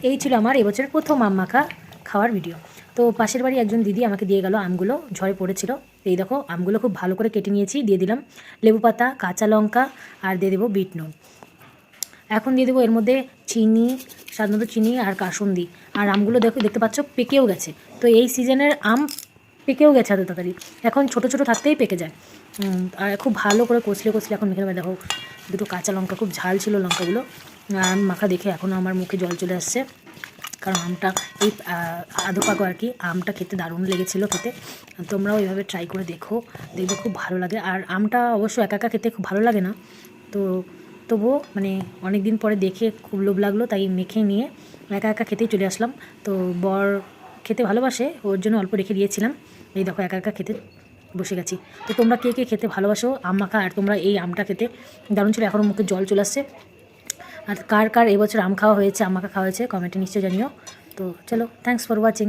এই ছিল আমার এবছরের প্রথম আম মাখা খাওয়ার ভিডিও। তো পাশের বাড়ি একজন দিদি আমাকে দিয়ে গেল আমগুলো, ঝড়ে পড়েছিল। এই দেখো আমগুলো খুব ভালো করে কেটে নিয়েছি, দিয়ে দিলাম লেবু পাতা, কাঁচা লঙ্কা আর দিয়ে দেবো বিট নুন। এখন দিয়ে দেবো এর মধ্যে চিনি, সাধারণত চিনি আর কাসুন্দি। আর আমগুলো দেখতে পাচ্ছ পেকেও গেছে। তো এই সিজনের আম পেকেও গেছে এত তাড়াতাড়ি, এখন ছোট ছোট থাকতেই পেকে যায়। আর খুব ভালো করে কষলে এখন মেখে নেবে। দেখো দুটো কাঁচা লঙ্কা, খুব ঝাল ছিল লঙ্কাগুলো। আম মাখা দেখে এখনও আমার মুখে জল চলে আসছে, কারণ আমটা এই আধো পাকো আর কি। আমটা খেতে দারুণ লেগেছিলো খেতে। তোমরাও এইভাবে ট্রাই করে দেখো, দেখবে খুব ভালো লাগে। আর আমটা অবশ্য একা একা খেতে খুব ভালো লাগে না, তো তবুও মানে অনেক দিন পরে দেখে খুব লোভ লাগলো, তাই মেখে নিয়ে একা একা খেতেই চলে আসলাম। তো বর খেতে ভালোবাসে, ওর জন্য অল্প রেখে দিয়েছিলাম। এই দেখো একা একা খেতে বসে গেছি। তো তোমরা কে কে খেতে ভালোবাসো আম মাখা, আর তোমরা এই আমটা খেতে দারুণ ছিল, এখনও মুখে জল চলে আসছে। আর কার কার এবছর আম খাওয়া হয়েছে, আম মাখা খাওয়া হয়েছে, কমেন্টে নিশ্চয়ই জানিও। তো চলো, থ্যাংকস ফর ওয়াচিং।